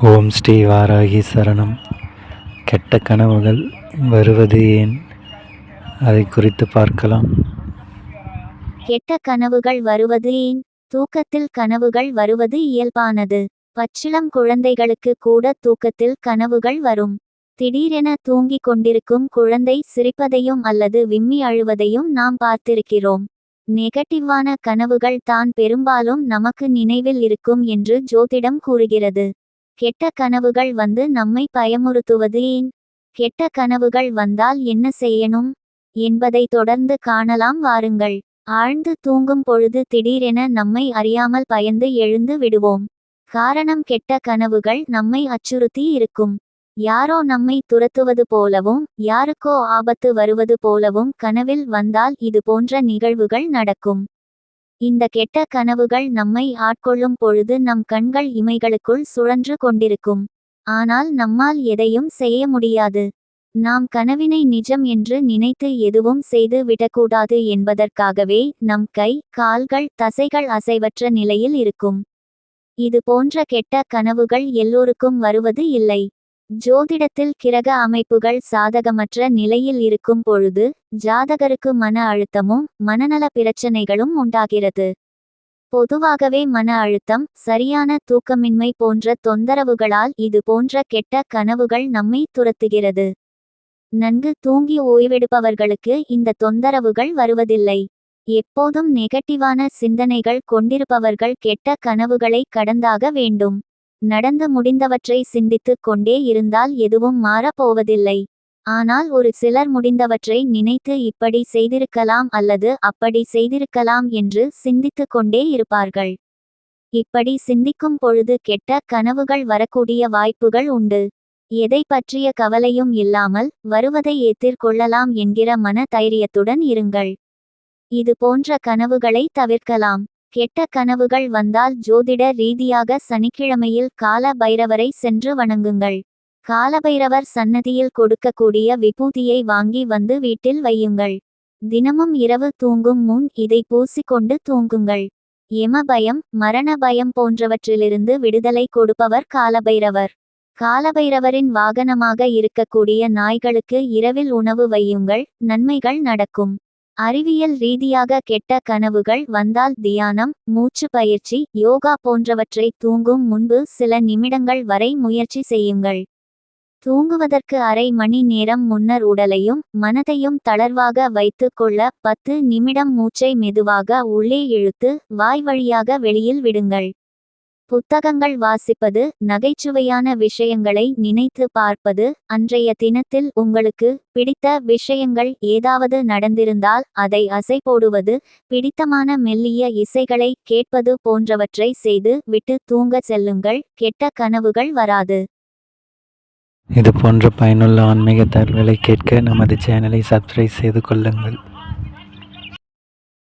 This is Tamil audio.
ஓம் ஸ்ரீ வாராகி சரணம். கெட்ட கனவுகள் வருவது ஏன்? அதை குறித்து பார்க்கலாம். கெட்ட கனவுகள் வருவது ஏன்? தூக்கத்தில் கனவுகள் வருவது இயல்பானது. பச்சிளம் குழந்தைகளுக்கு கூட தூக்கத்தில் கனவுகள் வரும். திடீரென தூங்கிக் கொண்டிருக்கும் குழந்தை சிரிப்பதையும் அல்லது விம்மி அழுவதையும் நாம் பார்த்திருக்கிறோம். நெகட்டிவான கனவுகள் தான் பெரும்பாலும் நமக்கு நினைவில் இருக்கும் என்று ஜோதிடம் கூறுகிறது. கெட்ட கனவுகள் வந்து நம்மை பயமுறுத்துவது ஏன்? கெட்ட கனவுகள் வந்தால் என்ன செய்யணும் என்பதை தொடர்ந்து காணலாம் வாருங்கள். ஆழ்ந்து தூங்கும் பொழுது திடீரென நம்மை அறியாமல் பயந்து எழுந்து விடுவோம். காரணம், கெட்ட கனவுகள் நம்மை அச்சுறுத்தி இருக்கும். யாரோ நம்மை துரத்துவது போலவும் யாருக்கோ ஆபத்து வருவது போலவும் கனவில் வந்தால் இது போன்ற நிகழ்வுகள் நடக்கும். இந்த கெட்ட கனவுகள் நம்மை ஆட்கொள்ளும் பொழுது நம் கண்கள் இமைகளுக்குள் சுழன்று கொண்டிருக்கும். ஆனால் நம்மால் எதையும் செய்ய முடியாது. நாம் கனவினை நிஜம் என்று நினைத்து எதுவும் செய்து விடக்கூடாது என்பதற்காகவே நம் கை, கால்கள், தசைகள் அசைவற்ற நிலையில் இருக்கும். இது போன்ற கெட்ட கனவுகள் எல்லோருக்கும் வருவது இல்லை. ஜோதிடத்தில் கிரக அமைப்புகள் சாதகமற்ற நிலையில் இருக்கும் பொழுது ஜாதகருக்கு மன அழுத்தமும் மனநல பிரச்சனைகளும் உண்டாகிறது. பொதுவாகவே மன அழுத்தம், சரியான தூக்கமின்மை போன்ற தொந்தரவுகளால் இது போன்ற கெட்ட கனவுகள் நம்மை துரத்துகிறது. நன்கு தூங்கி ஓய்வெடுப்பவர்களுக்கு இந்த தொந்தரவுகள் வருவதில்லை. எப்போதும் நெகட்டிவான சிந்தனைகள் கொண்டிருப்பவர்கள் கெட்ட கனவுகளை கடந்தாக வேண்டும். நடந்து முடிந்தவற்றை சிந்தித்துக் கொண்டே இருந்தால் எதுவும் மாறப் போவதில்லை. ஆனால் ஒரு சிலர் முடிந்தவற்றை நினைத்து இப்படி செய்திருக்கலாம் அல்லது அப்படி செய்திருக்கலாம் என்று சிந்தித்துக் கொண்டே இருப்பார்கள். இப்படி சிந்திக்கும் பொழுது கெட்ட கனவுகள் வரக்கூடிய வாய்ப்புகள் உண்டு. எதை பற்றிய கவலையும் இல்லாமல் வருவதை எதிர்கொள்ளலாம் என்கிற மன தைரியத்துடன் இருங்கள். இது போன்ற கனவுகளை தவிர்க்கலாம். கெட்ட கனவுகள் வந்தால் ஜோதிட ரீதியாக சனிக்கிழமையில் கால பைரவரை சென்று வணங்குங்கள். காலபைரவர் சன்னதியில் கொடுக்கக்கூடிய விபூதியை வாங்கி வந்து வீட்டில் வையுங்கள். தினமும் இரவு தூங்கும் முன் இதை பூசிக்கொண்டு தூங்குங்கள். யம பயம், மரண பயம் போன்றவற்றிலிருந்து விடுதலை கொடுப்பவர் காலபைரவர். காலபைரவரின் வாகனமாக இருக்கக்கூடிய நாய்களுக்கு இரவில் உணவு வையுங்கள், நன்மைகள் நடக்கும். அறிவியல் ரீதியாக கெட்ட கனவுகள் வந்தால் தியானம், மூச்சு பயிற்சி, யோகா போன்றவற்றை தூங்கும் முன்பு சில நிமிடங்கள் வரை முயற்சி செய்யுங்கள். தூங்குவதற்கு அரை மணி நேரம் முன்னர் உடலையும் மனதையும் தளர்வாக வைத்து கொள்ள 10 நிமிடம் மூச்சை மெதுவாக உள்ளே இழுத்து வாய் வழியாக வெளியில் விடுங்கள். புத்தகங்கள் வாசிப்பது, நகைச்சுவையான விஷயங்களை நினைத்து பார்ப்பது, அன்றைய தினத்தில் உங்களுக்கு பிடித்த விஷயங்கள் ஏதாவது நடந்திருந்தால் அதை அசை போடுவது, பிடித்தமான மெல்லிய இசைகளை கேட்பது போன்றவற்றை செய்து விட்டு தூங்க செல்லுங்கள். கெட்ட கனவுகள் வராது. இது போன்ற பயனுள்ள ஆன்மீக தகவல்களை கேட்க நமது சேனலை சப்ஸ்கிரைப் செய்து கொள்ளுங்கள்.